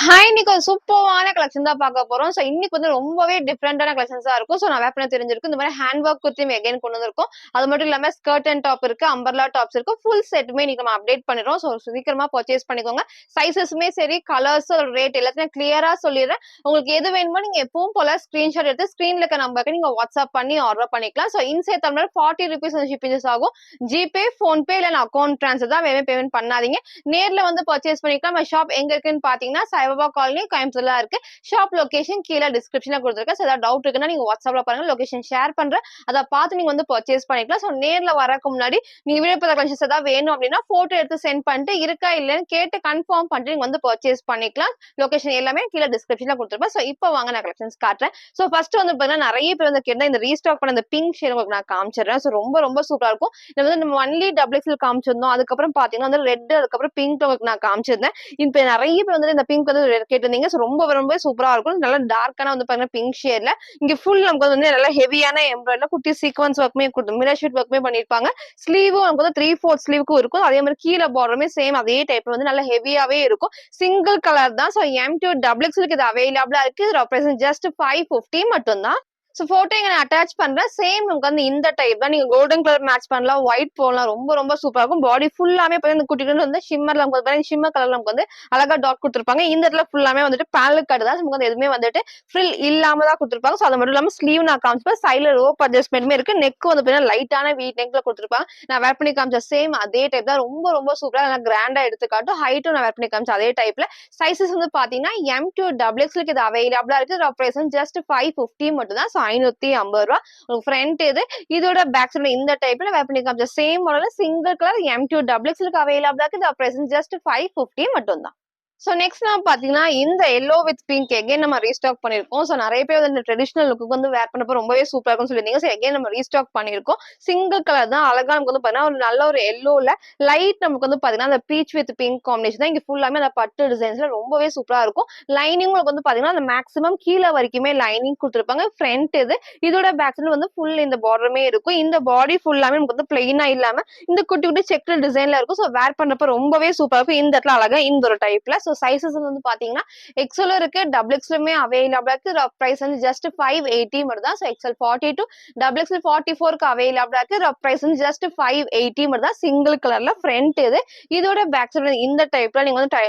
Hi! இன்னைக்கு ஒரு சூப்பர்வான collection தான் பார்க்க போறோம். இன்னைக்கு வந்து ரொம்பவே டிஃபரண்டான கலெக்ஷன்ஸா இருக்கும். நான் வேர் பண்ண தெரிஞ்சிருக்கு. இந்த மாரி ஹேண்ட் ஒர்க் குர்த்தியும் எகைன் கொண்டு வந்திருக்கோம். அது மட்டும் இல்லாம ஸ்கர்ட் அண்ட் டாப் இருக்கு, அம்பர்லா டாப்ஸ் இருக்கு. ஃபுல் செட்டுமே இன்னைக்கு நம்ம அப்டேட் பண்ணிடுறோம். சீக்கிரமா பர்ச்சேஸ் பண்ணிக்கோங்க. சைஸஸுமே சரி, கலர்ஸ், ரேட் எல்லாத்தையும் கிளியரா சொல்லிடுறேன். உங்களுக்கு எது வேணுமோ நீங்க எப்பவும் போல ஸ்கிரீன்ஷாட் எடுத்து ஸ்கிரீன்ல இருக்க நம்பருக்கு நீங்க வாட்ஸ்அப் பண்ணி ஆர்டர் பண்ணிக்கலாம். இன்சைட் தமிழ்நாடு ₹40 வந்து ஷிப்பிங் ஆகும். ஜிபே, ஃபோன்பே இல்ல அக்கவுண்ட் ட்ரான்ஸ்ஃபர் தான் வேணும், பேமெண்ட் பண்ணாதீங்க. நேர்ல வந்து பர்ச்சேஸ் பண்ணிக்கலாம். நம்ம ஷாப் எங்க இருக்குன்னு பாத்தீங்கன்னா சாய்பாபா காலனி கோயம்புத்தூர்ல இருக்கு. ஷாப் லொகேஷன் கீழே டிஸ்கிரிப்ஷன்ல கொடுத்துருக்கேன். ஏதாவது டவுட் இருக்குன்னா நீங்க வாட்ஸ்அப்ல பாருங்க, லொகேஷன் ஷேர் பண்றேன். அதை பார்த்து நீங்க வந்து பர்ச்சேஸ் பண்ணிக்கலாம். நேர்ல வரக்கு முன்னாடி நீங்க வீடியோ கலெக்ஷன்ஸ் ஏதாவது வேணும் அப்படின்னா போட்டோ எடுத்து சென்ட் பண்ணிட்டு இருக்கா இல்லைன்னு கேட்டு கன்ஃபார்ம் பண்ணிட்டு நீங்க வந்து பர்ச்சேஸ் பண்ணிக்கலாம். லொகேஷன் எல்லாமே கீழே டிஸ்கிரிப்ஷன்ல கொடுத்துருப்பேன். இப்போ வாங்க நான் கலெக்ஷன்ஸ் காட்டுறேன். ஃபர்ஸ்ட் வந்து பாத்தீங்கன்னா நிறைய பேர் வந்து கேட்டா இந்த ரீஸ்டாக் பண்ண இந்த பிங்க் ஷேட் உங்களுக்கு நான் காமிச்சிடுறேன். ரொம்ப ரொம்ப சூப்பரா இருக்கும். இது வந்து நம்ம ஒன்லி டபுள் எக்ஸ்எல் காமிச்சிருந்தோம். அதுக்கப்புறம் பாத்தீங்கன்னா வந்து ரெட், அதுக்கப்புறம் பிங்க் உங்களுக்கு நான் காமிச்சிருந்தேன். இப்ப நிறைய பேர் வந்து இந்த பிங்க் வந்து கேட்டிருந்தீங்க. ரொம்ப ரொம்ப சூப்பரா இருக்கும். நல்லா டார்க்கான வந்து பாருங்க பிங்க் ஷேட்ல இங்க ஃபுல் நமக்கு வந்து நல்லா ஹெவியான எம்ப்ராய்டரில குட்டி சீக்வன்ஸ் ஒர்க்குமே கொடுத்து மிரர் ஷீட் ஒர்க்குமே பண்ணிருப்பாங்க. ஸ்லீவும் நமக்கு வந்து 3/4 ஸ்லீவுக்கும் இருக்கும். அதே மாதிரி கீழே பார்டருமே சேம் அதே டைப் வந்து நல்லா ஹெவியாவே இருக்கும். சிங்கிள் கலர் தான். M2 டபுள் எக்ஸ்எல் இது அவைலபிளா இருக்கு. இது ஜஸ்ட் 550 மட்டும் தான். போட்டோ இங்க நான் அட்டாச் பண்றேன். சேம் நமக்கு வந்து இந்த டைப் தான். நீங்க கோல்டன் கலர் மேட்ச் பண்ணலாம், ஒயிட் போடலாம். ரொம்ப ரொம்ப சூப்பரா இருக்கும். பாடி ஃபுல்லாமே இந்த குட்டி வந்து ஷிம்மர்ல நமக்கு ஷிம்மர் கலர்ல நமக்கு வந்து அழகா டாட் கொடுத்துருப்பாங்க. இந்த இடத்துல ஃபுல்லாமே வந்துட்டு பேலட் கட் தான். நமக்கு வந்து எதுவுமே வந்துட்டு ஃப்ரில் இல்லாம தான் கொடுத்துருப்பாங்க. அது மட்டும் இல்லாம ஸ்லீவ் நான் காமிச்சேன். சைடுல ரோப் அட்ஜஸ்ட்மெண்ட்மே இருக்கு. நெக் வந்து லைட்டான வீட் நெக்ல கொடுத்துருப்பாங்க. நான் வேர் பண்ணி காமிச்ச சேம் அதே டைப் தான். ரொம்ப ரொம்ப சூப்பரா நல்லா கிராண்டா எடுத்துக்காட்டும். ஹைட்டும் நான் வேர் பண்ணி காமிச்ச அதே டைப்ல. சைசஸ் வந்து பாத்தீங்கன்னா M2 டபுள் எக்ஸ்எல் இது அவைலபிளா இருக்கு. ஜஸ்ட் 550 மட்டும் தான். ₹550. உங்களுக்கு ஃப்ரண்ட் இதோட பேக் சைடு இந்த டைப்ல வேர் பண்ணி காமிச்ச சேம் மாடல்ல single colour M2 double XL அவைலபிளா இருக்கு. ஜஸ்ட் 550 மட்டும் தான். நெக்ஸ்ட் நான் பாத்தீங்கன்னா இந்த எல்லோ வித் பிங்க் எகைன் நம்ம ரீஸ்டாக் பண்ணிருக்கோம். நிறைய பேர் வந்து ட்ரெடிஷனல் லுக்கு வந்து வேர் பண்ணப்போ ரொம்பவே சூப்பரா இருக்கும்னு சொல்லியிருந்தீங்க. எகைன் நம்ம ரீஸ்டாக் பண்ணிருக்கோம். சிங்கிள் கலர் தான். அழகா நமக்கு வந்து பாத்தீங்கன்னா ஒரு நல்ல ஒரு எல்லோல லைட் நமக்கு வந்து பாத்தீங்கன்னா அந்த பீச் வித் பிங்க் காம்பினேஷன் தான். இங்க ஃபுல்லாமே அந்த பட்டு டிசைன்ஸ்ல ரொம்பவே சூப்பரா இருக்கும். லைனிங் வந்து பாத்தீங்கன்னா அந்த மேக்ஸிமம் கீழே வரைக்குமே லைனிங் கொடுத்துருப்பாங்க. ஃப்ரண்ட் இதோட பேக் சைடு வந்து ஃபுல் இந்த பார்டருமே இருக்கும். இந்த பாடி ஃபுல்லாமே நமக்கு வந்து பிளெயினா இல்லாம இந்த குட்டி குட்டி செக்டு டிசைன்ல இருக்கும். வேர் பண்ணப்ப ரொம்பவே சூப்பரா இருக்கும். இந்த இடத்துல அழகா இந்த ஒரு டைப்ல சைஸஸ் வந்து பாத்தீங்கன்னா எக்ஸ்எல் இருக்கு, டபுள் எக்ஸ்எலுமே அவைலபிளா இருக்கு. பிரைஸ் வந்து ஜஸ்ட் 580 மட்டும் தான். எக்ஸ்எல் 42 டபுள் எக்ஸ்எல் 44க்கு அவைலபிளா இருக்கு. பிரைஸ் வந்து ஜஸ்ட் 580 மட்டும் தான். சிங்கிள் கலர்ல ஃப்ரண்ட் இதோட பேக் சைடு இந்த டைப்ல நீங்க வந்து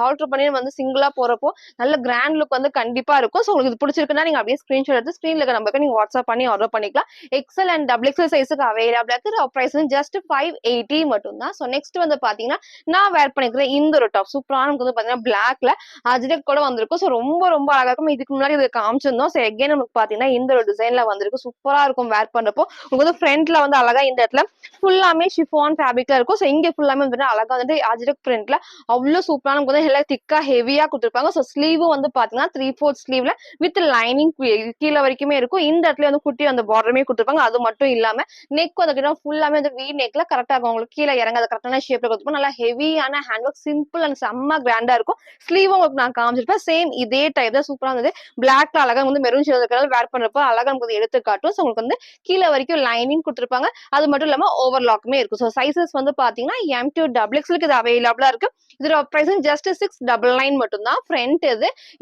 ஆல்டர் பண்ணி வந்து சிங்கிளா போறப்போ நல்ல கிராண்ட் லுக் வந்து கண்டிப்பா இருக்கும். உங்களுக்கு இது பிடிச்சிருக்குன்னா நீங்க அப்படியே ஸ்கிரீன்ஷாட் எடுத்து ஸ்கிரீன்ல இருக்க நம்பருக்கு நீங்க வாட்ஸ்அப் பண்ணி ஆர்டர் பண்ணிக்கலாம். எக்ஸ்எல் அண்ட் டபுள் எக்ஸ்எல் சைஸுக்கு அவைலபிளா இருக்கு. பிரைஸ் வந்து ஜஸ்ட் 580 மட்டும் தான். நெக்ஸ்ட் வந்து பாத்தீங்கன்னா நான் வேர் பண்ணிக்கிறேன் இந்த ஒரு டாப் சூப்பரான நமக்கு வந்து பாத்தீங்கன்னா பிளாக்ல அஜ்ரக் கூட வந்திருக்கும். ரொம்ப ரொம்ப அழகா இருக்கும். இதுக்கு முன்னாடி இது காமிச்சிருந்தோம். எகைன் நமக்கு பாத்தீங்கன்னா இந்த ஒரு டிசைன்ல வந்திருக்கு. சூப்பரா இருக்கும் வேர் பண்றப்போ. உங்களுக்கு வந்து ஃப்ரண்ட்ல வந்து அழகா இந்த இடத்துல ஃபுல்லாமே ஷிஃபான் ஃபேப்ரிக்ல இருக்கும். இங்க ஃபுல்லாமே வந்து அழகா வந்து அஜ்ரக் பிரிண்ட்ல அவ்வளவு சூப்பரா நமக்கு வந்து எல்லாம் திக்கா ஹெவியா கொடுத்துருப்பாங்க. ஸ்லீவும் வந்து பாத்தீங்கன்னா 3/4 ஸ்லீவ்ல வித் லைனிங் கீழே வரைக்குமே இருக்கும். இந்த இடத்துல வந்து குட்டி அந்த பார்டருமே கொடுத்துருப்பாங்க. அது மட்டும் இல்லாம நெக் வந்து ஃபுல்லாமே வந்து வீ நெக்ல கரெக்டா இருக்கும். உங்களுக்கு கீழே இறங்காத கரெக்டான ஷேப்ல கொடுத்துருப்போம். நல்லா ஹெவியான ஹேண்ட் ஒர்க் சிம்பிள் அண்ட் செம்ம கிராண்டா இருக்கும். ஸ்லீவும் உங்களுக்கு நான் காமிச்சிருப்பேன். சேம் இதே டைப் தான் சூப்பரா இருந்தது. பிளாக்ல அழகா வந்து மெரூன் ஷேட் வேர் பண்றப்போ அழகா நமக்கு வந்து எடுத்து காட்டும். உங்களுக்கு வந்து கீழே வரைக்கும் லைனிங் கொடுத்துருப்பாங்க. அது மட்டும் இல்லாம ஓவர்லாக்குமே இருக்கும். சைசஸ் வந்து பாத்தீங்கன்னா M2 டபுள் எக்ஸ்எல் இது அவைலபிளா இருக்கு. இதோட பிரைஸ் ஜஸ்ட் 699 மட்டும் தான். ஃப்ரண்ட்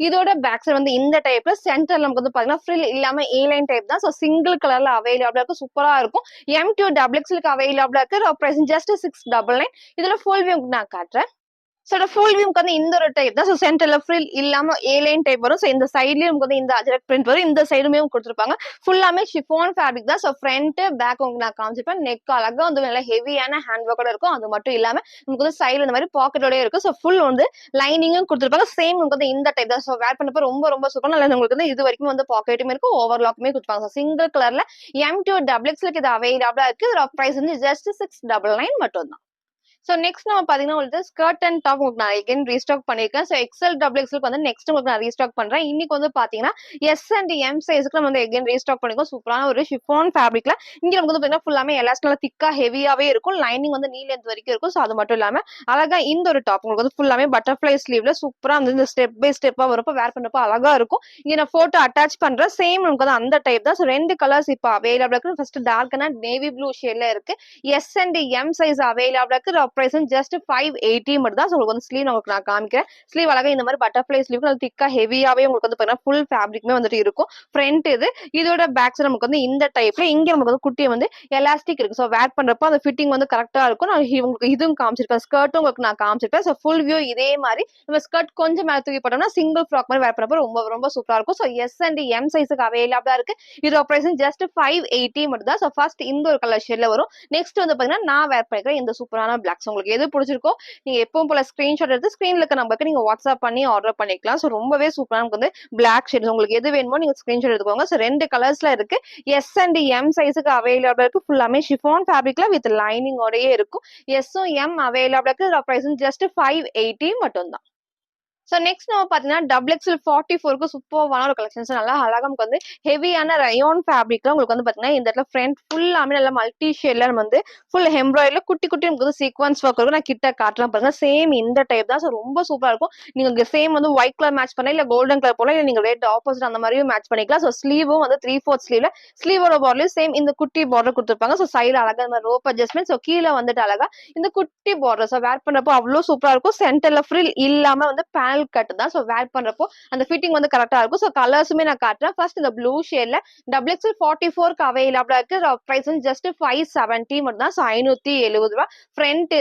இதோட பேக் சைடு வந்து இந்த டைப்ல சென்டர்ல நமக்கு வந்து பாத்தீங்கன்னா ஃப்ரில் இல்லாம ஏ லைன் டைப் தான். சிங்கிள் கலர்ல அவைலபிளா இருக்கு. சூப்பரா இருக்கும். M2 டபுள் எக்ஸ்எல் அவைலபிளா இருக்கு. Price just 699. இதுல ஃபுல் வியூ நான் காட்டுறேன். ஃபுல் வியூக்கு வந்து இந்த ஒரு டைப் தான். சென்டர்ல ஃப்ரில் இல்லாம ஏ லைன் டைப் வரும். இந்த சைட்லயும் நமக்கு வந்து இந்த அஜ்ரக் பிரிண்ட் வரும். இந்த சைடுமே கொடுத்துருப்பாங்க. ஃபுல்லாமே ஷிஃபான் ஃபேப்ரிக் தான். ஃப்ரண்ட் பேக் உங்களுக்கு நான் காமிச்சிருப்பேன். நெக் அழகா வந்து நல்லா ஹெவியான ஹேண்ட் ஒர்க்கோட இருக்கும். அது மட்டும் இல்லாம நமக்கு வந்து சைடுல இந்த மாதிரி பாக்கெட்டோட இருக்கும். ஃபுல் வந்து லைனிங்கும் கொடுத்துருப்பாங்க. சேம் உங்களுக்கு வந்து இந்த டைப் தான். வேர் பண்ணப்ப ரொம்ப ரொம்ப சூப்பர். நல்லா உங்களுக்கு வந்து இது வரைக்கும் வந்து பாக்கெட்டுமே இருக்கும், ஓவர்லாக்குமே கொடுத்துருப்பாங்க. சிங்கிள் கலர்ல M2 டபுள் எக்ஸ்எல் இது அவைலபிளா இருக்கு. பிரைஸ் வந்து ஜஸ்ட் 699 மட்டும் தான். நெக்ஸ்ட் நம்ம பாத்தீங்கன்னா உங்களுக்கு ஸ்கர்ட் அண்ட் டாப் உங்களுக்கு நான் அகைன் ரீஸ்டாக் பண்ணிருக்கேன். எக்ஸ்எல் டபுள் எக்ஸ்எல் வந்து நெக்ஸ்ட் உங்களுக்கு நான் ரீஸ்டாக் பண்றேன். இன்னைக்கு வந்து பாத்தீங்கன்னா எஸ் அண்ட் எம் சைஸ்க்கு நம்ம வந்து அகைன் ரீஸ்டாக் பண்ணிருக்கோம். சூப்பரான ஒரு ஷிஃபான் ஃபேப்ரிக்ல இங்க நமக்கு வந்து பாத்தீங்கன்னா ஃபுல்லாமே எலாஸ்டிக் திக்கா ஹெவியாவே இருக்கும். லைனிங் வந்து நீ லென்த் வரைக்கும் இருக்கும். அது மட்டும் இல்லாம அழகா இந்த ஒரு டாப் உங்களுக்கு வந்து ஃபுல்லாமே பட்டர்ஃபிளை ஸ்லீவ்ல சூப்பரா வந்து இந்த ஸ்டெப் பை ஸ்டெப்பா வரப்போ வேர் பண்றப்போ அழகா இருக்கும். இங்க நான் போட்டோ அட்டாச் பண்றேன். சேம் நமக்கு வந்து அந்த டைப் தான். ரெண்டு கலர்ஸ் இப்போ அவைலபிளா இருக்கு. First dark and navy blue ஷேட்ல இருக்கு. எஸ் அண்ட் எம் சைஸ் அவைலபிளா இருக்கு. பிரைஸ் ஜஸ்ட் 580 மட்டும் தான். உங்களுக்கு வந்து ஸ்லீவ் உங்களுக்கு நான் காமிக்கிறேன். ஸ்லீவ் அழகா இந்த மாதிரி பட்டர்ஃபிளை ஸ்லீவ் திக்கா ஹெவியாவே உங்களுக்கு வந்து பாத்தீங்கன்னா ஃபுல் ஃபேப்ரிக்மே வந்துட்டு இருக்கும். ஃப்ரண்ட் இதோட பேக் சைடு நமக்கு வந்து இந்த டைப்ல இங்க நமக்கு வந்து குட்டியை வந்து எலாஸ்டிக் இருக்கு. ஸோ வேர் பண்றப்போ அந்த ஃபிட்டிங் வந்து கரெக்டா இருக்கும். நான் உங்களுக்கு இதுவும் காமிச்சிருப்பேன், ஸ்கர்ட்டும் உங்களுக்கு நான் காமிச்சிருப்பேன். ஸோ ஃபுல் வியூ இதே மாதிரி நம்ம ஸ்கர்ட் கொஞ்சம் மேல தூக்கி போட்டோம்னா சிங்கிள் ஃப்ராக் மாதிரி வேர் பண்ணப்போ ரொம்ப ரொம்ப சூப்பரா இருக்கும். ஸோ எஸ் அண்ட் எம் சைஸுக்கு அவைலபிளா இருக்கு. இதோட பிரைஸ் ஜஸ்ட் 580 மட்டும் தான். ஸோ ஃபர்ஸ்ட் இந்த ஒரு கலர் ஷேட்ல வரும். நெக்ஸ்ட் வந்து பாத்தீங்கன்னா நான் வேர் பண்ணிக்கிற இந்த சூப்பரான பிளாக்ஸ் உங்களுக்கு எது பிடிச்சிருக்கோ நீங்க எப்பவும் போல ஸ்கிரீன்ஷாட் எடுத்து ஸ்கிரீன்ல இருக்க நம்பருக்கு நீங்க வாட்ஸ்அப் பண்ணி ஆர்டர் பண்ணிக்கலாம். ஸோ ரொம்பவே சூப்பரா நமக்கு வந்து பிளாக் ஷேட் உங்களுக்கு எது வேணுமோ நீங்க ஸ்கிரீன்ஷாட் எடுத்துக்கோங்க. ஸோ 2 கலர்ஸ்ல இருக்கு. எஸ் அண்ட் எம் சைஸுக்கு அவைலபிளா இருக்கு. ஃபுல்லாமே ஷிஃபான் ஃபேப்ரிக்ல வித் லைனிங் ஓடயே இருக்கும். எஸ்ஸும் எம் அவைலபிளா இருக்கு. பிரைஸ் ஜஸ்ட் 580 மட்டும் தான். சோ நெக்ஸ்ட் நம்ம பாத்தீங்கன்னா டபுள் எக்ஸ்எல் 44க்கு சூப்பர்வான ஒரு கலெக்ஷன்ஸ் நல்லா அழகா நமக்கு வந்து ஹெவியான ரயோன் ஃபேப்ரிக்ல உங்களுக்கு வந்து பாத்தீங்கன்னா இந்த இடத்துல ஃப்ரண்ட் ஃபுல்லாமே நல்லா மல்டி ஷேட்ல நம்ம வந்து ஃபுல் எம்ப்ராய்டரில குட்டி குட்டி நமக்கு வந்து சீக்வன்ஸ் ஒர்க் இருக்கும். நான் கிட்ட காட்டலாம் பாருங்க. சேம் இந்த டைப் தான். ஸோ ரொம்ப சூப்பரா இருக்கும். நீங்க சேம் வந்து ஒயிட் கலர் மேட்ச் பண்ணலாம், இல்ல கோல்டன் கலர் போல, இல்ல நீங்க ரெட் ஆப்போசிட் அந்த மாதிரியும் மேட்ச் பண்ணிக்கலாம். ஸோ ஸ்லீவும் வந்து 3/4 ஸ்லீவ்ல ஸ்லீவோட பார்டர்லயும் சேம் இந்த குட்டி பார்டர் கொடுத்துருப்பாங்க. ஸோ சைடு அழகா இந்த ரோப் அட்ஜஸ்ட்மெண்ட். ஸோ கீழே வந்துட்டு அழகா இந்த குட்டி பார்டர். ஸோ வேர் பண்றப்போ அவ்வளவு சூப்பரா இருக்கும். சென்டர்ல ஃப்ரில் இல்லாம வந்து பேனல் கட் தான். ஸோ வேர் பண்றப்போ அந்த ஃபிட்டிங் வந்து கரெக்டா இருக்கும். ஸோ கலர்ஸுமே நான் காட்டுறேன். ஃபர்ஸ்ட் இந்த ப்ளூ ஷேட்ல டபுள் எக்ஸ்எல் 44க்கு அவைலபிளா இருக்கு. பிரைஸ் வந்து ஜஸ்ட் 570 மட்டும் தான். ஸோ 570 ரூபாய். ஃப்ரண்ட்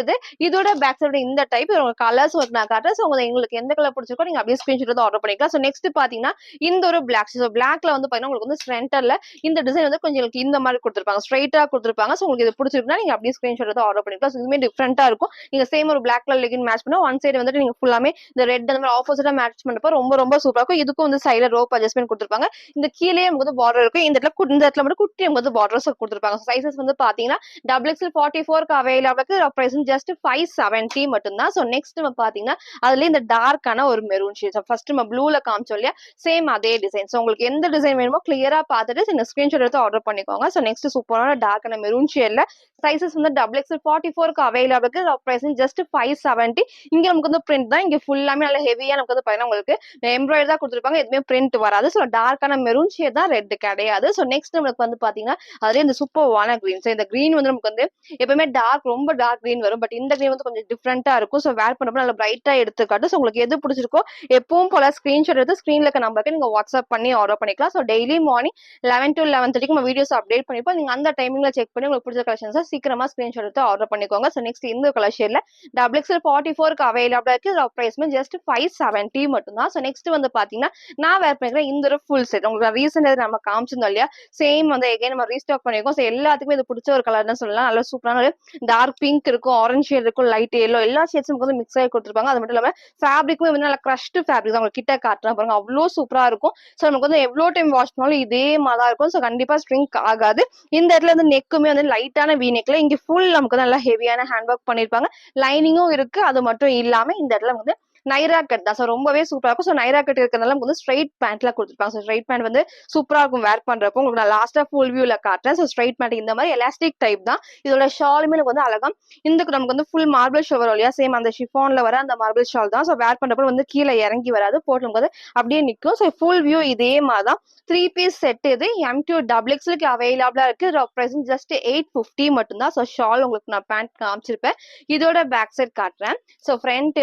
இதோட பேக் சைடு இந்த டைப் கலர்ஸ் நான் காட்டுறேன். ஸோ உங்களுக்கு எந்த கலர் பிடிச்சிருக்கோ நீங்க அப்படியே ஸ்கிரீன்ஷாட் வந்து ஆர்டர் பண்ணிக்கலாம். ஸோ நெக்ஸ்ட் பாத்தீங்கன்னா இந்த ஒரு பிளாக். ஸோ பிளாக்ல வந்து பாத்தீங்கன்னா உங்களுக்கு வந்து சென்டர்ல இந்த டிசைன் வந்து கொஞ்சம் இந்த மாதிரி கொடுத்துருப்பாங்க, ஸ்ட்ரைட்டா கொடுத்துருப்பாங்க. ஸோ உங்களுக்கு இது பிடிச்சிருக்குன்னா நீங்க அப்படியே ஸ்கிரீன்ஷாட் வந்து ஆர்டர் பண்ணிக்கலாம். ஸோ இதுவுமே டிஃப்ரெண்டா இருக்கும். நீங்க சேம் ஒரு பிளாக் கலர் லெகின் மேட்ச் பண்ணா ஒன் சைடு வந்துட்டு நீங்க ஃபுல்லாமே இந்த ரெட் அந்த மாதிரி ஆப்போசிட்டா மேட்ச் பண்ணப்போ ரொம்ப ரொம்ப சூப்பரா இருக்கும். இதுக்கும் வந்து சைடுல ரோப் அட்ஜஸ்ட்மெண்ட் கொடுத்துருப்பாங்க. இந்த கீழே நமக்கு வந்து பார்டர் இருக்கும். இந்த இடத்துல மட்டும் குட்டி நமக்கு வந்து பார்டர்ஸ் கொடுத்துருப்பாங்க. சைசஸ் வந்து பாத்தீங்கன்னா டபுள் எக்ஸ்எல் 44க்கு அவைலபிள் பிரைஸ் ஜஸ்ட் 570 மட்டும் தான். ஸோ நெக்ஸ்ட் நம்ம பாத்தீங்கன்னா அதுல இந்த டார்க்கான ஒரு மெரூன் ஷேட். ஃபர்ஸ்ட் நம்ம ப்ளூல காமிச்சோம் இல்லையா, சேம் அதே டிசைன். ஸோ உங்களுக்கு எந்த டிசைன் வேணுமோ கிளியரா பார்த்துட்டு நீங்க ஸ்கிரீன்ஷாட் எடுத்து ஆர்டர் பண்ணிக்கோங்க. ஸோ நெக்ஸ்ட் சூப்பரான டார்க்கான மெரூன் ஷேட்ல சைசஸ் வந்து டபுள் எக்ஸ்எல் 44க்கு அவைலபிள் பிரைஸ் ஜஸ்ட் 570. இங்க நமக்கு வந்து பிரிண்ட் தான். இங்க ஃபுல்லாமே நல்ல ஹெவியா நமக்கு வந்து பாத்தீங்கன்னா உங்களுக்கு எம்ப்ராய்டரி தான் கொடுத்துருப்பாங்க. எதுவுமே பிரிண்ட் வராது. ஸோ டார்க்கான மெரூன் ஷேட் தான், ரெட் கிடையாது. ஸோ நெக்ஸ்ட் நமக்கு வந்து பாத்தீங்கன்னா அதுல இந்த சூப்பர்வான கிரீன். ஸோ இந்த கிரீன் வந்து நமக்கு வந்து எப்பவுமே ரொம்ப டார்க் கிரீன் வரும். பட் இந்த கிரீன் வந்து கொஞ்சம் டிஃப்ரெண்டா இருக்கும். ஸோ வேர் பண்ணப்போ நல்லா பிரைட்டா எடுத்துக்காட்டு. ஸோ உங்களுக்கு எது பிடிச்சிருக்கோ எப்பவும் போல ஸ்கிரீன்ஷாட் எடுத்து ஸ்கிரீன்ல இருக்க நம்பருக்கு நீங்க வாட்ஸ்அப் பண்ணி ஆர்டர் பண்ணிக்கலாம். ஸோ டெய்லி மார்னிங் 11 to 11:30 நம்ம வீடியோஸ் அப்டேட் பண்ணிப்போம். நீங்க அந்த டைமிங்ல செக் பண்ணி உங்களுக்கு பிடிச்ச கலெக்ஷன்ஸ் சீக்கிரமா ஸ்கிரீன்ஷாட் எடுத்து ஆர்டர் பண்ணிக்கோங்க. ஸோ நெக்ஸ்ட் இந்த கலர் ஷேட்ல டபுள் எக்ஸ்எல் 44க்கு அவைலபிளா இருக்கு. பிரைஸ் ஜஸ்ட் 570 மட்டும் தான். ஸோ நெக்ஸ்ட் வந்து பாத்தீங்கன்னா நான் வேர் பண்ணிக்கிறேன் இந்த ஒரு ஃபுல் செட். உங்களுக்கு ரீசெண்டா நம்ம காமிச்சிருந்தோம் இல்லையா, சேம் வந்து எகைன் நம்ம ரீஸ்டாக் பண்ணிருக்கோம். ஸோ எல்லாத்துக்குமே இது பிடிச்ச ஒரு கலர் தான் சொல்லலாம். நல்ல சூப்பரான ஒரு டார்க் பிங்க் இருக்கும், ஆரஞ்சு ஷேட் இருக்கும், லைட் எல்லோ, எல்லா ஷேட்ஸும் வந்து மிக்ஸ் ஆகி கொடுத்துருப்பாங்க. அது மட்டும் இல்லாம ஃபேப்ரிக்குமே வந்து நல்லா கிரஷ்டு ஃபேப்ரிக் தான். உங்களுக்கு கிட்ட காட்டுறேன் பாருங்க, அவ்வளோ சூப்பரா இருக்கும். ஸோ நமக்கு வந்து எவ்வளோ டைம் வாஷ் பண்ணாலும் இதே மாதிரி தான் இருக்கும். ஸோ கண்டிப்பா ஸ்ட்ரிங்க் ஆகாது. இந்த இடத்துல வந்து நெக்குமே வந்து லைட்டான வி நெக்ல இங்க ஃபுல் நமக்கு நல்லா ஹெவியான ஹேண்ட் ஒர்க் பண்ணிருப்பாங்க. லைனிங்கும் இருக்கு. அது மட்டும் இல்லாம இந்த இடத்துல வந்து நைரா கட் தான். ஸோ ரொம்பவே சூப்பரா இருக்கும். ஸோ நைரா கட் இருக்கிறதுனால வந்து ஸ்ட்ரைட் பேண்ட்ல கொடுத்துருப்பாங்க. ஸோ ஸ்ட்ரைட் பேண்ட் வந்து சூப்பரா இருக்கும் வேர் பண்றப்போ. உங்களுக்கு நான் லாஸ்டா ஃபுல் வியூல காட்டுறேன். ஸோ ஸ்ட்ரைட் பேண்ட் இந்த மாதிரி எலாஸ்டிக் டைப் தான். இதோட ஷாலுமே எனக்கு வந்து அழகா இந்த நமக்கு வந்து ஃபுல் மார்பிள் ஷோ வரும் இல்லையா, சேம் அந்த ஷிஃபான்ல வர அந்த மார்பிள் ஷால் தான். ஸோ வேர் பண்றப்போ வந்து கீழே இறங்கி வராது, போட்டு நமக்கு வந்து அப்படியே நிற்கும். ஸோ ஃபுல் வியூ இதே மாதிரி தான். 3 பீஸ் செட் இது M2 டபுள் எக்ஸ்எல்க்கு அவைலபிளா இருக்கு. பிரைஸ் ஜஸ்ட் 850 மட்டும் தான். ஸோ ஷால் உங்களுக்கு நான் பேண்ட் காமிச்சிருப்பேன். இதோட பேக் சைட் காட்டுறேன். ஸோ ஃப்ரண்ட்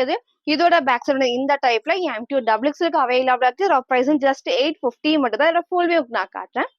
இதோட பேக் சைடு இந்த டைப்ல M2 டபுள் எக்ஸ்எல்க்கு அவைலபிளா இருக்கு. பிரைஸ் ஜஸ்ட் 850 மட்டும் தான். இதோட ஃபுல் வியூ நான் காட்டுறேன்.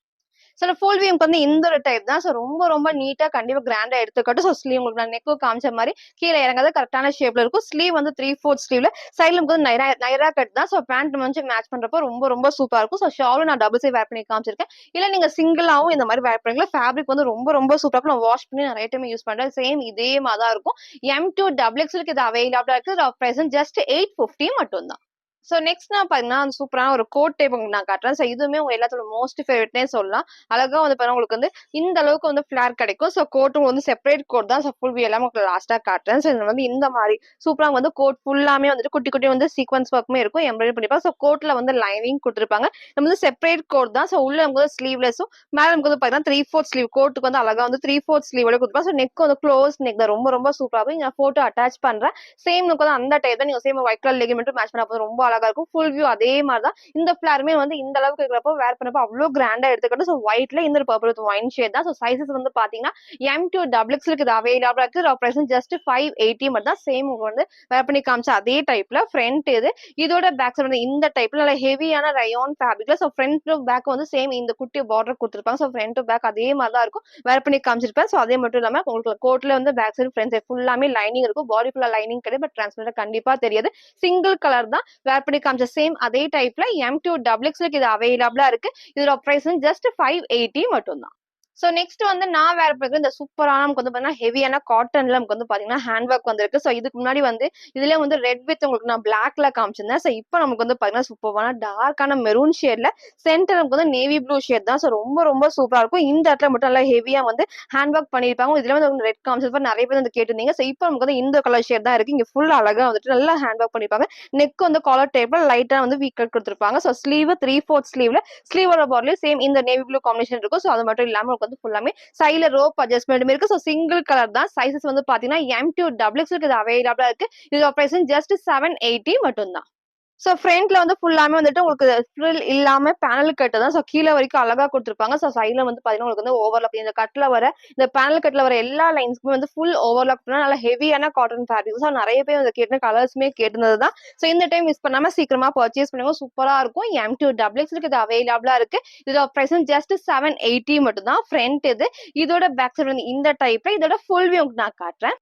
ஸோ ஃபுல் வியூக்கு வந்து இந்த ஒரு டைப் தான். ஸோ ரொம்ப ரொம்ப நீட்டா கண்டிப்பா கிராண்டா எடுத்துக்கட்டும். ஸோ ஸ்லீவ் உங்களுக்கு நான் நெக்கு காமிச்ச மாதிரி கீழே இறங்காத கரெக்டான ஷேப்ல இருக்கும். ஸ்லீவ் வந்து 3/4 ஸ்லீவ்ல சைட்ல வந்து நைரா கட் தான். ஸோ பேண்ட் வந்து மேட்ச் பண்றப்போ ரொம்ப ரொம்ப சூப்பரா இருக்கும். ஸோ ஷாலும் நான் டபுள் சைட் வேர் பண்ணி காமிச்சிருக்கேன். இல்ல நீங்க சிங்கிளாவும் இந்த மாதிரி வேர் பண்ணிக்கலாம். ஃபேப்ரிக் வந்து ரொம்ப ரொம்ப சூப்பரா இருக்கும். நான் வாஷ் பண்ணி நிறைய டைம் யூஸ் பண்றேன். சேம் இதே மாதிரி தான் இருக்கும். M2 டபுள் எக்ஸ்எல்க்கு இது அவைலபிளா இருக்கு. பிரைஸ் ஜஸ்ட் 850 மட்டும் தான். ஸோ நெக்ஸ்ட் நான் பாத்தீங்கன்னா அந்த சூப்பரான ஒரு கோட் டைப் உங்களுக்கு நான் காட்டுறேன். ஸோ இதுவுமே உங்க எல்லாத்தோட மோஸ்ட் ஃபேவரட்னே சொல்லலாம். அழகா வந்து பாருங்க உங்களுக்கு வந்து இந்த அளவுக்கு வந்து ஃபிளார் கிடைக்கும். ஸோ கோட்டும் வந்து செப்பரேட் கோட் தான். ஸோ ஃபுல் வியூ எல்லாம் உங்களுக்கு லாஸ்டா காட்டுறேன். ஸோ இது வந்து இந்த மாதிரி சூப்பரா வந்து கோட் ஃபுல்லாமே வந்துட்டு குட்டி குட்டி வந்து சீக்வன்ஸ் ஒர்க்குமே இருக்கும், எம்ப்ராய்டரி பண்ணிருப்பாங்க. ஸோ கோட்ல வந்து லைனிங் கொடுத்துருப்பாங்க. நம்ம வந்து செப்பரேட் கோட் தான். ஸோ உள்ள நமக்கு வந்து ஸ்லீவ்லெஸும் மேல நமக்கு வந்து பாத்தீங்கன்னா 3/4 ஸ்லீவ். கோட்டுக்கு வந்து அழகா வந்து 3/4 ஸ்லீவோட கொடுத்துருப்பாங்க. ஸோ நெக் வந்து க்ளோஸ் நெக் தான். ரொம்ப ரொம்ப சூப்பரா இருக்கும். நான் போட்டோ அட்டாச் பண்றேன். சேம் நமக்கு வந்து அந்த டைப் தான். நீங்க சேம் ஒயிட் கலர் லெகின் மட்டும் மேட்ச் பண்ண ரொம்ப அழகா இருக்கும். ஃபுல் வியூ அதே மாதிரி தான். இந்த ஃபிளாருமே வந்து இந்த அளவுக்கு இருக்கிறப்போ வேர் பண்ணப்போ அவ்வளோ கிராண்டா எடுத்துக்கிட்டு ஸோ ஒயிட்ல இந்த ஒரு பர்பிள் வித் ஒயின் ஷேட் தான். ஸோ சைஸஸ் வந்து பாத்தீங்கன்னா M2 XXL இது அவைலபிளா இருக்கு. பிரைஸ் ஜஸ்ட் 580 மட்டும் தான். சேம் வந்து வேர் பண்ணி காமிச்ச அதே டைப்ல ஃப்ரண்ட் இது. இதோட பேக் சைடு வந்து இந்த டைப்ல நல்ல ஹெவியான ரயான் ஃபேப்ரிக்ல. ஸோ ஃப்ரண்ட் டு பேக் வந்து சேம் இந்த குட்டி பார்டர் கொடுத்துருப்பாங்க. ஸோ ஃப்ரண்ட் டு பேக் அதே மாதிரி தான் இருக்கும். வேர் பண்ணி காமிச்சிருப்பேன். ஸோ அதே மட்டும் இல்லாம உங்களுக்கு கோட்ல வந்து பேக் சைடு ஃப்ரண்ட் சைடு ஃபுல்லாமே லைனிங் இருக்கும். பாடி ஃபுல்லா லைனிங் கிடையாது. பட் டிரான்ஸ்பரண்டா கண்டிப்பா தெரியாது. சிங்கிள் கலர் தான். வேர் பண்ணி காமிச்ச சேம் அதே டைப்ல M2 XXL இது அவைலபிளா இருக்கு. இதோட பிரைஸ் ஜஸ்ட் 580 மட்டும் தான். சோ நெக்ஸ்ட் வந்து நான் வேர் பண்றது இந்த சூப்பரான நமக்கு வந்து பாத்தீங்கன்னா ஹெவியான காட்டன்ல நமக்கு வந்து பாத்தீங்கன்னா ஹேண்ட் ஒர்க் வந்திருக்கு. சோ இதுக்கு முன்னாடி வந்து இதுல வந்து ரெட் வித் உங்களுக்கு நான் பிளாக்ல காமிச்சிருந்தேன். சோ இப்போ நமக்கு வந்து பாத்தீங்கன்னா சூப்பரான டார்க்கான மெரூன் ஷேட்ல சென்டர் நமக்கு வந்து நேவி ப்ளூ ஷேட் தான். சோ ரொம்ப ரொம்ப சூப்பரா இருக்கும். இந்த இடத்துல மட்டும் நல்லா ஹெவியா வந்து ஹேண்ட் ஒர்க் பண்ணிருப்பாங்க. இதுல வந்து ரெட் காமிச்சிருப்பா நிறைய பேர் வந்து கேட்டிருந்தீங்க. சோ இப்போ நமக்கு வந்து இந்த கலர் ஷேட் தான் இருக்கு. இங்க ஃபுல் அழகா வந்துட்டு நல்லா ஹேண்ட் ஒர்க் பண்ணிருப்பாங்க. நெக் வந்து காலர் டைப்ல லைட்டா வந்து வீக் கட் கொடுத்திருப்பாங்க. சோ ஸ்லீவ் 3/4 ஸ்லீவ்ல ஸ்லீவோட பார்டர்லயும் சேம் இந்த நேவி ப்ளூ காம்பினேஷன் இருக்கும். சோ அது மட்டும் இல்லாம வந்து ஃபுல்லாமே சைடுல ரோப் அட்ஜஸ்ட்மெண்ட் இருக்கு. சோ சிங்கிள் கலர் தான். சைஸஸ் வந்து பாத்தீங்கன்னா M2 XXL இது அவைலபிளா இருக்கு. இதோட பிரைஸ் ஜஸ்ட் 780 மட்டும் தான். சோ ஃப்ரண்ட்ல வந்து ஃபுல்லாமே வந்துட்டு உங்களுக்கு ஃப்ரில் இல்லாம பேனல் கட் தான். சோ கீழ வரைக்கும் அழகா கொடுத்திருப்பாங்க. சோ சைடுல வந்து பாத்தீங்கன்னா உங்களுக்கு வந்து ஓவர்லாப் இந்த கட்ல வர இந்த பேனல் கட்ல வர எல்லா லைன்ஸ்க்குமே வந்து ஃபுல் ஓவர்லாப் பண்ணா நல்ல ஹெவியான காட்டன் ஃபேப்ரிக். சோ நிறைய பேர் வந்து கேட்ட கலர்ஸ்மே கேட்டிருந்தது தான். சோ இந்த டைம் மிஸ் பண்ணாம சீக்கிரமா பர்ச்சேஸ் பண்ணுங்க. சூப்பரா இருக்கும். M2 XXL இது அவைலபிளா இருக்கு. இதோட பிரைஸ் ஜஸ்ட் 780 மட்டும் தான். ஃப்ரண்ட் இது. இதோட பேக் சைடு வந்து இந்த டைப்ல இதோட ஃபுல் வியூ நான் காட்டுறேன்.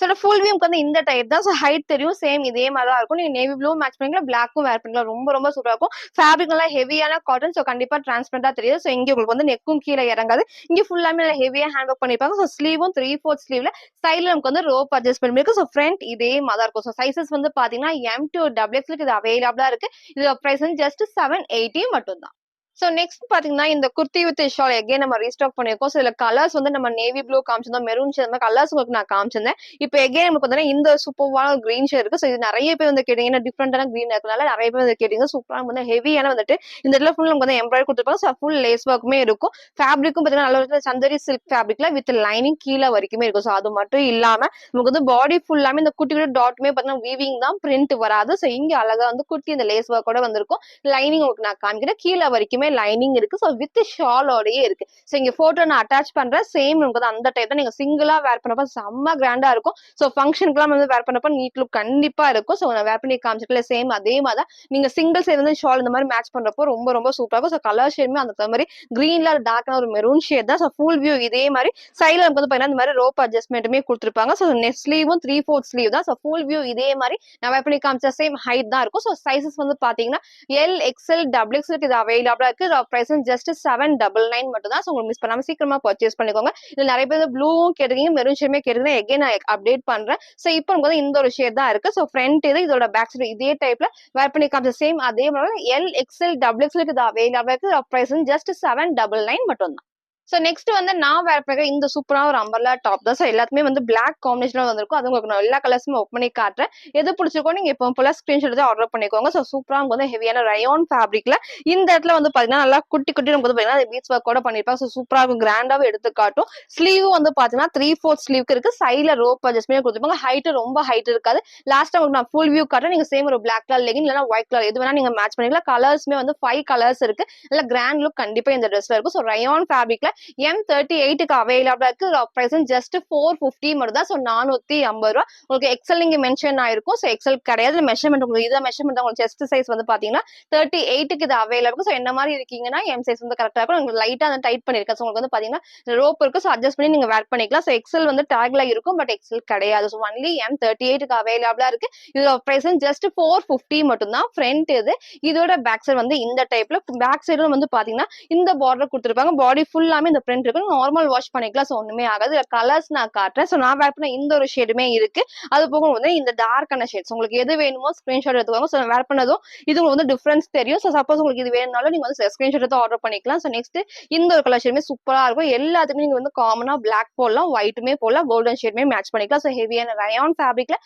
சோ ஃபுல் வியூக்கு வந்து இந்த டைப் தான். சோ ஹைட் தெரியும். சேம் இதே மாதிரி தான் இருக்கும். நீங்க நேவி ப்ளூ மேட்ச் பண்ணிக்கலாம். பிளாக்கும் வேர் பண்ணிக்கலாம். ரொம்ப ரொம்ப சூப்பரா இருக்கும். ஃபேப்ரிக் நல்லா ஹெவியான காட்டன். சோ கண்டிப்பா டிரான்ஸ்பரண்டா தெரியும். சோ இங்க உங்களுக்கு வந்து நெக்கும் கீழே இறங்காது. இங்க ஃபுல்லாமே ஹெவியா ஹேண்ட் ஒர்க் பண்ணிருப்பாங்க. சோ ஸ்லீவும் 3/4 ஸ்லீவ்ல சைடுல நமக்கு வந்து ரோப் அட்ஜஸ்ட்மெண்ட் இருக்கு. சோ ஃப்ரண்ட் இதே மாதிரி தான் இருக்கும். சோ சைஸஸ் வந்து பாத்தீங்கன்னா M2 XXL இது அவைலபிளா இருக்கு. இதோட பிரைஸ் ஜஸ்ட் 780 மட்டும் தான். சோ நெக்ஸ்ட் பாத்தீங்கன்னா இந்த குர்த்தி வித் ஷால் எகைன் நம்ம ரீஸ்டாக் பண்ணிருக்கோம். சோ இதுல கலர்ஸ் வந்து நம்ம நேவி ப்ளூ காமிச்சிருந்தோம், மெரூன் ஷேட் கலர்ஸ் உங்களுக்கு நான் காமிச்சிருந்தேன். இப்போ எகைன் நமக்கு வந்து இந்த சூப்பரான கிரீன் ஷேட் இருக்கு. சோ இது நிறைய பேர் வந்து கேட்டீங்க. ஏன்னா டிஃப்ரெண்டான கிரீன் இருக்கனால நிறைய பேர் வந்து கேட்டீங்க. சூப்பரா வந்து ஹெவியான வந்துட்டு இந்த இடத்துல ஃபுல் நமக்கு வந்து எம்ப்ராய்டரி கொடுத்துருப்பாங்க. சோ ஃபுல் லேஸ் ஒர்க்குமே இருக்கும். ஃபேப்ரிக்கும் பாத்தீங்கன்னா நல்ல ஒரு சந்தரி சில்க் ஃபேப்ரிக்ல வித் லைனிங் கீழே வரைக்குமே இருக்கும். சோ அது மட்டும் இல்லாம நமக்கு வந்து பாடி ஃபுல்லாமே இந்த குட்டி குட்டி டாட்டுமே பாத்தீங்கன்னா வீவிங் தான், பிரிண்ட் வராது. சோ இங்க அழகா வந்து குட்டி இந்த லேஸ் ஒர்க்கோட வந்திருக்கும். லைனிங் உங்களுக்கு நான் காமிக்கிறேன். கீழே வரைக்குமே லைனிங் இருக்கு. சோ வித் ஷாலோடயே இருக்கு. சோ இங்க போட்டோ நான் அட்டாச் பண்றேன். சேம் நமக்கு அந்த டைப் தான். நீங்க சிங்கிளா வேர் பண்ணப்ப செம்ம கிராண்டா இருக்கும். சோ ஃபங்க்ஷனுக்குலாம் வந்து வேர் பண்ணப்ப நீட் லுக் கண்டிப்பா இருக்கும். சோ நான் வேர் பண்ணி காமிச்சிட்டு சேம் அதே மாதிரி தான். நீங்க சிங்கிள் சைடு வந்து ஷால் இந்த மாதிரி மேட்ச் பண்றப்போ ரொம்ப ரொம்ப சூப்பரா இருக்கும். சோ கலர் ஷேடுமே அந்த மாதிரி கிரீன்ல டார்க்கான ஒரு மெரூன் ஷேட் தான். சோ ஃபுல் வியூ இதே மாதிரி சைடுல நமக்கு வந்து பாத்தீங்கன்னா இந்த மாதிரி ரோப் அட்ஜஸ்ட்மெண்ட்டுமே கொடுத்துருப்பாங்க. சோ நெக் ஸ்லீவும் 3/4 ஸ்லீவ் தான். சோ ஃபுல் வியூ இதே மாதிரி நான் வேர் பண்ணி காமிச்ச சேம் ஹைட் தான் இருக்கும். சோ சைஸஸ் வந்து பாத்தீங்கன்னா L XL XXL இது அவைலபிளா இருக்கு. பிரைஸ் ஜஸ்ட் 799 மட்டும் தான். சோ உங்களுக்கு மிஸ் பண்ணாம சீக்கிரமா பர்ச்சேஸ் பண்ணிக்கோங்க. இதுல நிறைய பேர் ப்ளூவும் கேட்டிருக்கீங்க, மெரூன் ஷேடுமே கேட்டிருக்கீங்க. எகைன் நான் அப்டேட் பண்றேன். சோ இப்போ நமக்கு வந்து இந்த ஒரு ஷேட் தான் இருக்கு. சோ ஃப்ரண்ட் இது, இதோட பேக் சைடு இதே டைப்ல வேர் பண்ணி காமிச்ச சேம் அதே மாதிரி L XL XXL இது அவைலபிளா இருக்கு. பிரைஸ் ஜஸ்ட் 799 மட்டும் தான். சோ நெக்ஸ்ட் வந்து நான் வேர் பண்ற இந்த சூப்பரான ஒரு அம்பர்லா டாப் தான். சோ எல்லாத்துமே வந்து பிளாக் காம்பினேஷன்ல வந்திருக்கும். அது உங்களுக்கு நான் எல்லா கலர்ஸுமே ஓப்பன் பண்ணி காட்டுறேன். எது பிடிச்சிருக்கோ நீங்க இப்போ ஃபுல்லா ஸ்கிரீன்ஷாட் எடுத்து ஆர்டர் பண்ணிக்கோங்க. சோ சூப்பரா வந்து ஹெவியான ரயான் ஃபேப்ரிக்ல இந்த இடத்துல வந்து பாத்தீங்கன்னா நல்லா குட்டி குட்டி நமக்கு வந்து பாத்தீங்கன்னா பீட்ஸ் ஒர்க் கூட பண்ணிருப்பாங்க. சோ சூப்பரா இருக்கும். கிராண்டாவும் எடுத்து காட்டும். ஸ்லீவ் வந்து பாத்தீங்கன்னா 3/4 ஸ்லீவ்க்கு இருக்கு. சைடுல ரோப் அட்ஜஸ்ட்மெண்ட் கொடுத்துருப்பாங்க. ஹைட் ரொம்ப ஹைட் இருக்காது. லாஸ்டா உங்களுக்கு நான் ஃபுல் வியூ காட்டுறேன். நீங்க சேம் ஒரு பிளாக் கலர் லெகின் இல்லனா ஒயிட் கலர் எது வேணா நீங்க மேட்ச் பண்ணிக்கலாம். கலர்ஸ்மே வந்து 5 கலர்ஸ் இருக்கு. நல்ல கிராண்ட் லுக் கண்டிப்பா இந்த ட்ரெஸ்ல இருக்கும். சோ ரயான் ஃபேப்ரிக்ல M38க்கு அவைலபிளா இருக்கு. பிரைஸ் ஜஸ்ட் 450 மட்டும் தான். சோ 450 ரூபாய். உங்களுக்கு எக்ஸல் இங்க மென்ஷன் ஆயிருக்கும். சோ எக்ஸல் கிடையாது. மெஷர்மெண்ட் உங்களுக்கு இத மெஷர்மெண்ட் தான். உங்களுக்கு செஸ்ட் சைஸ் வந்து பாத்தீங்கன்னா 38க்கு இது அவைலபிள். சோ என்ன மாதிரி இருக்கீங்கன்னா M சைஸ் வந்து கரெக்டா இருக்கும். உங்களுக்கு லைட்டா அந்த டைட் பண்ணிருக்கேன். சோ உங்களுக்கு வந்து பாத்தீங்கன்னா ரோப் இருக்கு. சோ அட்ஜஸ்ட் பண்ணி நீங்க வேர் பண்ணிக்கலாம். சோ எக்ஸல் வந்து டாக்ல இருக்கும். பட் எக்ஸல் கிடையாது. சோ ஒன்லி M38க்கு அவைலபிளா இருக்கு. இதோட பிரைஸ் ஜஸ்ட் 450 மட்டும் தான். ஃப்ரண்ட் இது. இதோட பேக் சைடு வந்து இந்த டைப்ல பேக் சைடும் வந்து பாத்தீங்கன்னா இந்த பார்டர் கொடுத்திருப்பாங்க. பாடி ஃபுல்லாமே இந்த பிரிண்ட் இருக்கு. நார்மல் வாஷ் பண்ணிக்கலாம். சோ ஒண்ணுமே ஆகாது. இதுல கலர்ஸ் நான் காட்டுறேன். சோ நான் வேர் பண்ண இந்த ஒரு ஷேடுமே இருக்கு. அது போக வந்து இந்த டார்க்கான ஷேட்ஸ் உங்களுக்கு எது வேணுமோ ஸ்கிரீன்ஷாட் எடுத்துக்கோங்க. சோ வேர் பண்ணதும் இது உங்களுக்கு வந்து டிஃபரன்ஸ் தெரியும். சோ சப்போஸ் உங்களுக்கு இது வேணும்னாலும் நீங்க வந்து ஸ்கிரீன்ஷாட் எடுத்து ஆர்டர் பண்ணிக்கலாம். சோ நெக்ஸ்ட் இந்த ஒரு கலர் ஷேடுமே சூப்பரா இருக்கும். எல்லாத்துக்குமே நீங்க வந்து காமனா பிளாக் போடலாம், ஒயிட்டுமே போடலாம், கோல்டன் ஷேடுமே மேட்ச் பண்ணிக்கலாம். சோ ஹெவியான ரயான் ஃபேப்ரிக்ல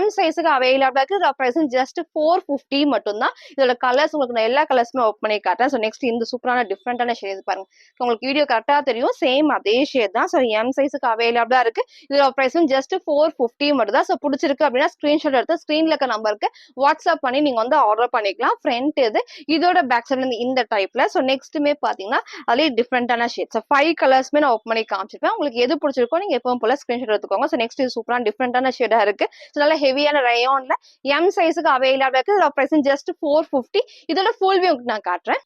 M சைஸுக்கு அவைலபிளா இருக்கு. பிரைஸ் ஜஸ்ட் 450 மட்டும் தான். இதோட கலர்ஸ் உங்களுக்கு நான் எல்லா கலர்ஸுமே ஓப்பன் பண்ணி காட்டுறேன். சோ நெக்ஸ்ட் இந்த சூப்பரான டிஃபரெண்டான ஷேட் பாருங்க. உங்களுக்கு வீடியோ கரெக்டா கரெக்டா தெரியும். சேம் அதே ஷேட் தான். ஸோ எம் சைஸுக்கு அவைலபிளா இருக்கு. இதோட பிரைஸும் ஜஸ்ட் 450 மட்டும் தான். ஸோ பிடிச்சிருக்கு அப்படின்னா ஸ்கிரீன்ஷாட் எடுத்து ஸ்கிரீன்ல இருக்க நம்பருக்கு வாட்ஸ்அப் பண்ணி நீங்க வந்து ஆர்டர் பண்ணிக்கலாம். ஃப்ரண்ட் இது. இதோட பேக் சைடு வந்து இந்த டைப்ல. ஸோ நெக்ஸ்ட்டுமே பாத்தீங்கன்னா அதுலயே டிஃப்ரெண்டான ஷேட். ஸோ 5 கலர்ஸ்மே நான் ஓப்பன் பண்ணி காமிச்சிருப்பேன். உங்களுக்கு எது பிடிச்சிருக்கோ நீங்க எப்பவும் போல ஸ்கிரீன்ஷாட் எடுத்துக்கோங்க. ஸோ நெக்ஸ்ட் இது சூப்பரான டிஃப்ரெண்டான ஷேடா இருக்கு. ஸோ நல்ல ஹெவியான ரயான்ல எம் சைஸுக்கு அவைலபிளா இருக்கு. இதோட பிரைஸ் ஜஸ்ட் 450. இதோட ஃபுல் வியூ நான் காட்டுறேன்.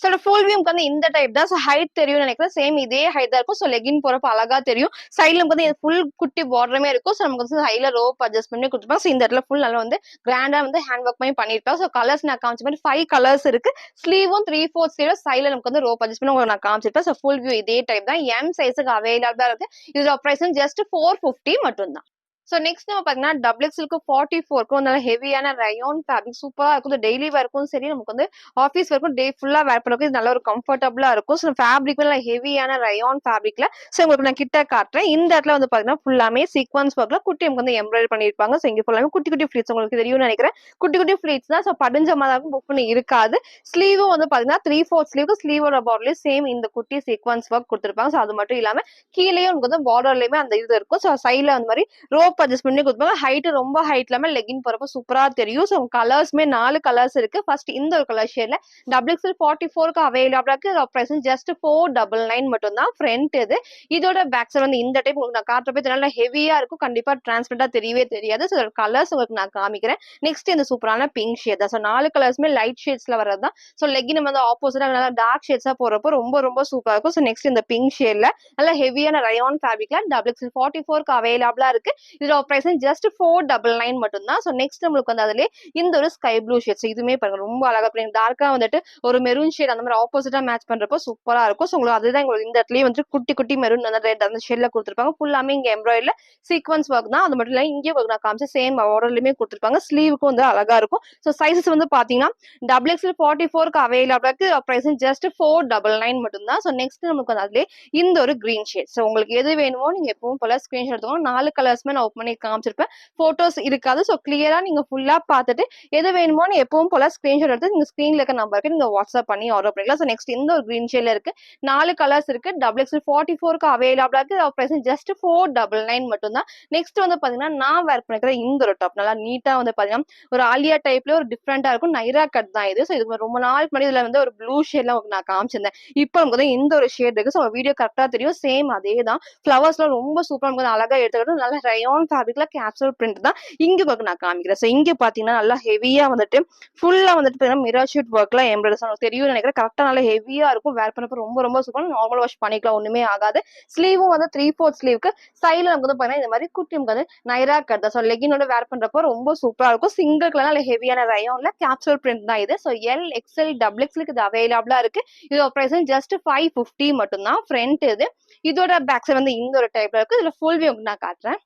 ஸோ ஃபுல் வியூக்கு வந்து இந்த டைப் தான். ஸோ ஹைட் தெரியும்னு நினைக்கிறேன். சேம் இதே ஹைட் தான் இருக்கும். ஸோ லெகின் போறப்ப அழகா தெரியும். சைட்ல வந்து ஃபுல் குட்டி பார்டருமே இருக்கும். ஸோ நமக்கு வந்து ஹைல ரோப் அட்ஜஸ்ட் பண்ணி கொடுத்துருப்பாங்க. ஸோ இந்த இடத்துல ஃபுல் நல்லா வந்து கிராண்டா வந்து ஹேண்ட் ஒர்க் பண்ணி பண்ணிருப்பாங்க. ஸோ கலர்ஸ் நான் காமிச்ச மாதிரி 5 கலர்ஸ் இருக்கு. ஸ்லீவும் 3/4 ஸ்லீவ் சைட்ல நமக்கு வந்து ரோப் அட்ஜஸ்ட் பண்ணி உங்களுக்கு நான் காமிச்சிருப்பேன். ஸோ ஃபுல் வியூ இதே டைப் தான். எம் சைஸுக்கு அவைலபிளா இருக்கு. இதோட பிரைஸ் ஜஸ்ட் 450 மட்டும் தான். ஸோ நெக்ஸ்ட் நம்ம பார்த்தீங்கன்னா டபுள் எக்ஸ்எல்க்கு 44க்கும் நல்ல ஹெவியான ரயான் ஃபேப்ரிக் சூப்பராக இருக்கும். டெய்லி வேர்க்கும் சரி, நமக்கு வந்து ஆஃபீஸ் ஒர்க்கும் டே ஃபுல்லாக வேர் பண்ணுறதுக்கு இது நல்ல ஒரு கம்ஃபர்டபுளாக இருக்கும். ஸோ ஃபேப்ரிக் நல்ல ஹெவியான ரயான் ஃபேப்ரிக்ல. ஸோ உங்களுக்கு நான் கிட்ட காட்டுறேன். இந்த இடத்துல வந்து பார்த்தீங்கன்னா ஃபுல்லாமே சீக்வன்ஸ் ஒர்க்ல குட்டி நமக்கு வந்து எம்ப்ராய்டரி பண்ணியிருப்பாங்க. ஸோ இங்கே ஃபுல்லாமே குட்டி குட்டி ஃபிளீட்ஸ் உங்களுக்கு தெரியும்னு நினைக்கிறேன். குட்டி குட்டி ஃபிளீட்ஸ் தான். ஸோ படிஞ்ச மாதிரி புக் பண்ணி இருக்காது. ஸ்லீவும் வந்து பார்த்தீங்கன்னா 3/4 ஸ்லீவுக்கு ஸ்லீவோட பார்டர்லேயும் சேம் இந்த குட்டி சீக்வன்ஸ் ஒர்க் கொடுத்துருப்பாங்க. ஸோ அது மட்டும் இல்லாமல் கீழேயும் உங்களுக்கு வந்து பார்டர்லயுமே அந்த இது இருக்கும். ஸோ சைடில் அந்த மாதிரி ரோப் அட்ஜஸ்ட் பண்ணி கொடுப்பாங்க. ஹைட் ரொம்ப ஹைட் இல்லாம லெகின் போறப்ப சூப்பரா தெரியும். ஸோ கலர்ஸ்மே 4 கலர்ஸ் இருக்கு. ஃபர்ஸ்ட் இந்த ஒரு கலர் ஷேட்ல டபுள் எக்ஸ்எல் 44க்கு அவைலபிளா இருக்கு. பிரைஸ் ஜஸ்ட் 499 மட்டும் தான். ஃப்ரண்ட் இது. இதோட பேக் சைடு வந்து இந்த டைப் உங்களுக்கு நான் காட்டுறப்ப நல்லா ஹெவியா இருக்கும். கண்டிப்பா டிரான்ஸ்பரண்டா தெரியவே தெரியாது. ஸோ கலர்ஸ் உங்களுக்கு நான் காமிக்கிறேன். நெக்ஸ்ட் இந்த சூப்பரான பிங்க் ஷேட் தான். ஸோ 4 கலர்ஸ்மே லைட் ஷேட்ஸ்ல வரது தான். ஸோ லெகின் வந்து ஆப்போசிட்டா நல்லா டார்க் ஷேட்ஸா போறப்போ ரொம்ப ரொம்ப சூப்பரா இருக்கும். ஸோ நெக்ஸ்ட் இந்த பிங்க் ஷேட்ல நல்ல ஹெவியான ரயான் ஃபேப்ரிக்ல டபுள் எக்ஸ்எல் 44க்கு அவைலபிளா இருக்கு. இதோட பிரைஸ் ஜஸ்ட் 499 மட்டும் தான். ஸோ நெக்ஸ்ட் நம்மளுக்கு வந்து அதுல இந்த ஒரு ஸ்கை ப்ளூ ஷேட்ஸ் இதுவுமே பாருங்க ரொம்ப அழகா பிடிக்கும். டார்க்கா வந்துட்டு ஒரு மெரூன் ஷேட் அந்த மாதிரி ஆப்போசிட்டா மேட்ச் பண்றப்போ சூப்பரா இருக்கும். ஸோ உங்களுக்கு அதுதான் உங்களுக்கு இந்த இடத்துலயே வந்து குட்டி குட்டி மெரூன் அந்த ரெட் அந்த ஷேட்ல கொடுத்துருப்பாங்க. ஃபுல்லாமே இங்க எம்ப்ராய்டரில சீக்வன்ஸ் ஒர்க் தான். அது மட்டும் இல்ல இங்கே நான் காமிச்ச சேம் ஆர்டர்லயுமே கொடுத்துருப்பாங்க. ஸ்லீவுக்கும் வந்து அழகா இருக்கும். ஸோ சைசஸ் வந்து பாத்தீங்கன்னா டபுள் எக்ஸ்எல் 44க்கு அவைலபிளா இருக்கு. பிரைஸ் ஜஸ்ட் 499 மட்டும் தான். ஸோ நெக்ஸ்ட் நமக்கு வந்து அதுல இந்த ஒரு கிரீன் ஷேட். ஸோ உங்களுக்கு எது வேணுமோ நீங்க எப்பவும் போல ஸ்கிரீன்ஷாட் எடுத்துக்கோங்க. 4 கலர்ஸ்மே நான் ஓப்பன் பண்ணி காமிச்சிருப்பேன். போட்டோஸ் இருக்காது. ஸோ கிளியரா நீங்க ஃபுல்லா பார்த்துட்டு எது வேணுமோ எப்பவும் போல ஸ்கிரீன்ஷாட் எடுத்து நீங்க ஸ்கிரீன்ல இருக்க நம்பருக்கு நீங்க வாட்ஸ்அப் பண்ணி ஆர்டர் பண்ணிக்கலாம். ஸோ நெக்ஸ்ட் இந்த ஒரு கிரீன் ஷேட்ல இருக்கு. 4 கலர்ஸ் இருக்கு. டபுள் எக்ஸ்எல் 44க்கு அவைலபிளா இருக்கு. பிரைஸ் ஜஸ்ட் 499 மட்டும் தான். நெக்ஸ்ட் வந்து பாத்தீங்கன்னா நான் வேர் பண்ணிக்கிற இந்த ஒரு டாப் நல்லா நீட்டா வந்து பாத்தீங்கன்னா ஒரு ஆலியா டைப்ல ஒரு டிஃப்ரெண்டா இருக்கும். நைரா கட் தான் இது. ஸோ இது ரொம்ப நாளுக்கு முன்னாடி இதுல வந்து ஒரு ப்ளூ ஷேட்ல நான் காமிச்சிருந்தேன். இப்போ நமக்கு வந்து இந்த ஒரு ஷேட் இருக்கு. ஸோ வீடியோ கரெக்டா தெரியும். சேம் அதே தான். ஃபிளவர்ஸ்லாம் ரொம்ப சூப்பரா நமக்கு அழகா எடுத்துக்கிட்டு நல்ல ரயான் ஃபேப்ரிக்ல கேப்சூல் பிரிண்ட் தான் இங்க உங்களுக்கு நான் காமிக்கிறேன். ஸோ இங்க பாத்தீங்கன்னா நல்லா ஹெவியா வந்துட்டு ஃபுல்லா வந்துட்டு மிரர் ஷீட் ஒர்க்ல எம்ப்ராய்டரி தெரியும் நினைக்கிறேன். கரெக்டா நல்லா ஹெவியா இருக்கும். வேர் பண்ணப்ப ரொம்ப ரொம்ப சூப்பர். நார்மல் வாஷ் பண்ணிக்கலாம். ஒண்ணுமே ஆகாது. ஸ்லீவும் வந்து 3/4 ஸ்லீவுக்கு சைட்ல நமக்கு வந்து பாத்தீங்கன்னா இந்த மாதிரி குட்டி நமக்கு வந்து நைரா கட் தான். ஸோ லெகினோட வேர் பண்றப்போ ரொம்ப சூப்பரா இருக்கும். சிங்கிள் கலர் நல்ல ஹெவியான ரயான்ல கேப்சூல் பிரிண்ட் தான் இது. ஸோ எல் எக்ஸ்எல் டபுள் எக்ஸ்எலுக்கு இது அவைலபிளா இருக்கு. இதோட பிரைஸ் ஜஸ்ட் 550 மட்டும் தான். ஃப்ரண்ட் இது. இதோட பேக் சைடு வந்து இந்த ஒரு டைப்ல இருக்கு. இதுல ஃபுல் வியூ நான் காட்டுறேன்.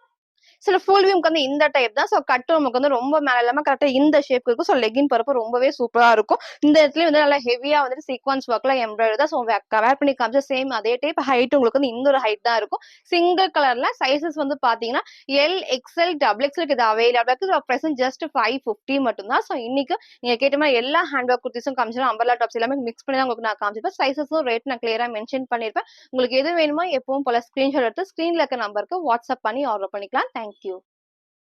சில ஃபுல் வியூக்கு வந்து இந்த டைப் தான். ஸோ கட்டும் நமக்கு வந்து ரொம்ப மேல இல்லாம கரெக்டா இந்த ஷேப் இருக்கும். ஸோ லெகின் போறப்ப ரொம்பவே சூப்பரா இருக்கும். இந்த இடத்துல வந்து நல்லா ஹெவியா வந்துட்டு சீக்வன்ஸ் ஒர்க்ல எம்ப்ராய்டரி தான். ஸோ வேர் பண்ணி காமிச்சா சேம் அதே டைப் ஹைட் உங்களுக்கு வந்து இந்த ஒரு ஹைட் தான் இருக்கும். சிங்கிள் கலர்ல சைசஸ் வந்து பாத்தீங்கன்னா எல் எக்ஸ்எல் டபுள் எக்ஸ்எல் இது அவைலபிளா இருக்கு. பிரசன்ட் ஜஸ்ட் 550 மட்டும் தான். ஸோ இன்னைக்கு நீங்க கேட்ட மாதிரி எல்லா ஹேண்ட் ஒர்க் குர்த்திஸும் காமிச்சிடும். அம்பர்லா டாப்ஸ் எல்லாமே மிக்ஸ் பண்ணி தான் உங்களுக்கு நான் காமிச்சிருப்பேன். சைசஸும் ரேட் நான் கிளியரா மென்ஷன் பண்ணிருப்பேன். உங்களுக்கு எது வேணுமோ எப்பவும் போல ஸ்கிரீன்ஷாட் எடுத்து ஸ்கிரீன்ல இருக்க நம்பருக்கு வாட்ஸ்அப் பண்ணி ஆர்டர் பண்ணிக்கலாம். தேங்க்யூ.